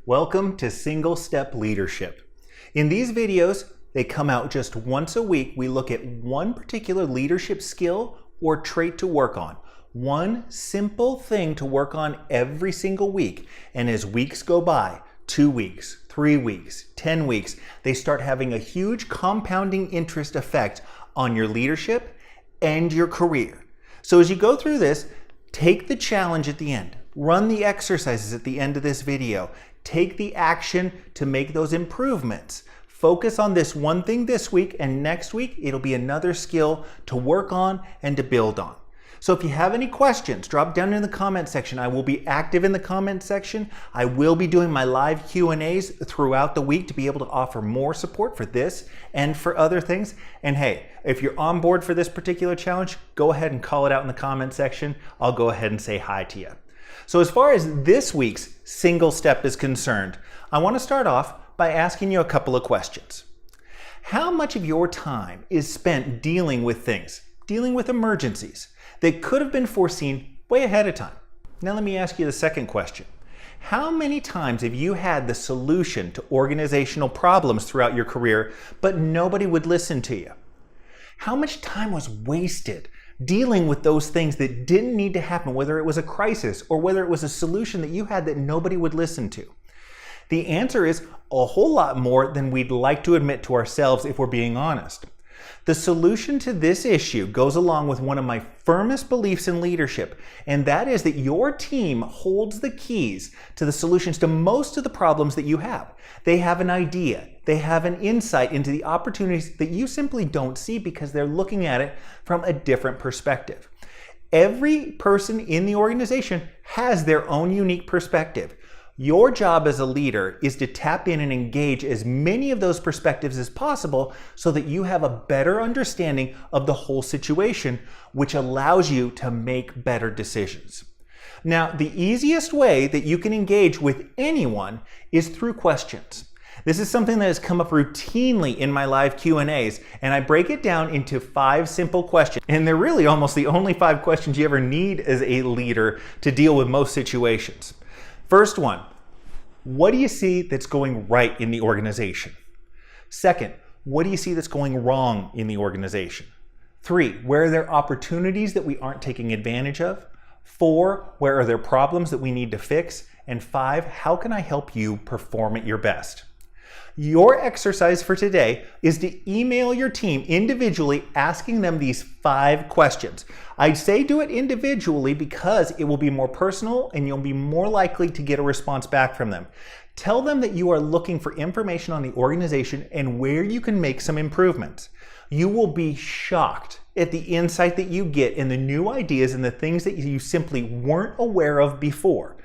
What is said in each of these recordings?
Welcome to Single Step Leadership. In these videos, they come out just once a week. We look at one particular leadership skill or trait to work on. One simple thing to work on every single week. And as weeks go by, 2 weeks, 3 weeks, 10 weeks, they start having a huge compounding interest effect on your leadership and your career. So as you go through this, take the challenge at the end. Run the exercises at the end of this video. Take the action to make those improvements. Focus on this one thing this week, and next week it'll be another skill to work on and to build on. So if you have any questions, drop down in the comment section. I will be active in the comment section. I will be doing my live Q&As throughout the week to be able to offer more support for this and for other things. And hey, if you're on board for this particular challenge, go ahead and call it out in the comment section. I'll go ahead and say hi to you. So as far as this week's single step is concerned, I want to start off by asking you a couple of questions. How much of your time is spent dealing with things, dealing with emergencies that could have been foreseen way ahead of time? Now let me ask you the second question. How many times have you had the solution to organizational problems throughout your career, but nobody would listen to you? How much time was wasted dealing with those things that didn't need to happen, whether it was a crisis or whether it was a solution that you had that nobody would listen to? The answer is a whole lot more than we'd like to admit to ourselves if we're being honest. The solution to this issue goes along with one of my firmest beliefs in leadership, and that is that your team holds the keys to the solutions to most of the problems that you have. They have an idea. They have an insight into the opportunities that you simply don't see because they're looking at it from a different perspective. Every person in the organization has their own unique perspective. Your job as a leader is to tap in and engage as many of those perspectives as possible so that you have a better understanding of the whole situation, which allows you to make better decisions. Now, the easiest way that you can engage with anyone is through questions. This is something that has come up routinely in my live Q&As, and I break it down into 5 simple questions. And they're really almost the only 5 questions you ever need as a leader to deal with most situations. First one, what do you see that's going right in the organization? Second, what do you see that's going wrong in the organization? 3, where are there opportunities that we aren't taking advantage of? 4, where are there problems that we need to fix? And 5, how can I help you perform at your best? Your exercise for today is to email your team individually asking them these 5 questions. I'd say do it individually because it will be more personal and you'll be more likely to get a response back from them. Tell them that you are looking for information on the organization and where you can make some improvements. You will be shocked at the insight that you get and the new ideas and the things that you simply weren't aware of before.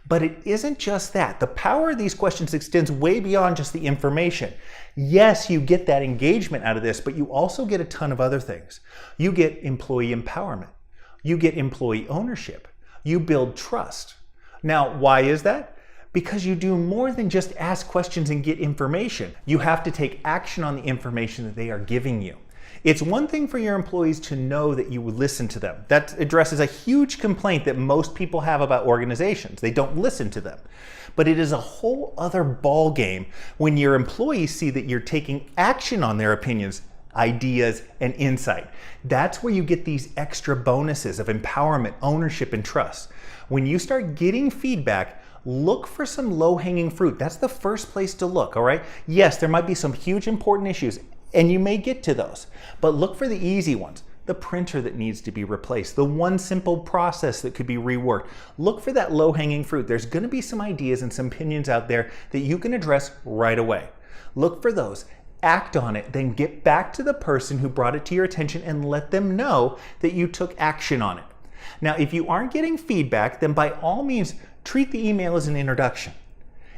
But it isn't just that. The power of these questions extends way beyond just the information. Yes, you get that engagement out of this, but you also get a ton of other things. You get employee empowerment. You get employee ownership. You build trust. Now, why is that? Because you do more than just ask questions and get information. You have to take action on the information that they are giving you. It's one thing for your employees to know that you would listen to them. That addresses a huge complaint that most people have about organizations. They don't listen to them. But it is a whole other ball game when your employees see that you're taking action on their opinions, ideas, and insight. That's where you get these extra bonuses of empowerment, ownership, and trust. When you start getting feedback, look for some low-hanging fruit. That's the first place to look, all right? Yes, there might be some huge important issues, and you may get to those, but look for the easy ones. The printer that needs to be replaced, the one simple process that could be reworked. Look for that low-hanging fruit. There's going to be some ideas and some opinions out there that you can address right away. Look for those, act on it, then get back to the person who brought it to your attention and let them know that you took action on it. Now, if you aren't getting feedback, then by all means, treat the email as an introduction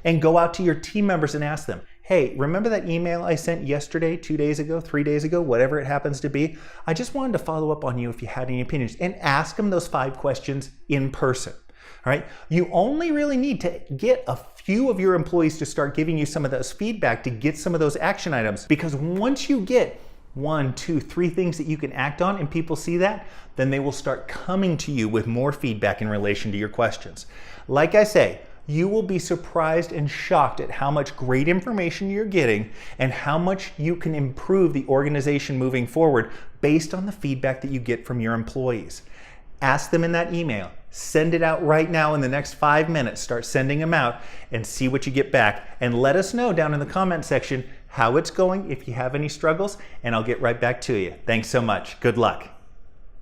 and go out to your team members and ask them, hey, remember that email I sent yesterday, 2 days ago, 3 days ago, whatever it happens to be? I just wanted to follow up on you if you had any opinions, and ask them those 5 questions in person. All right? You only really need to get a few of your employees to start giving you some of those feedback to get some of those action items, because once you get 1, 2, 3 things that you can act on and people see that, then they will start coming to you with more feedback in relation to your questions. Like I say, You will be surprised and shocked at how much great information you're getting and how much you can improve the organization moving forward based on the feedback that you get from your employees. Ask them in that email. Send it out right now in the next 5 minutes. Start sending them out and see what you get back. And let us know down in the comment section how it's going, if you have any struggles, and I'll get right back to you. Thanks so much. Good luck.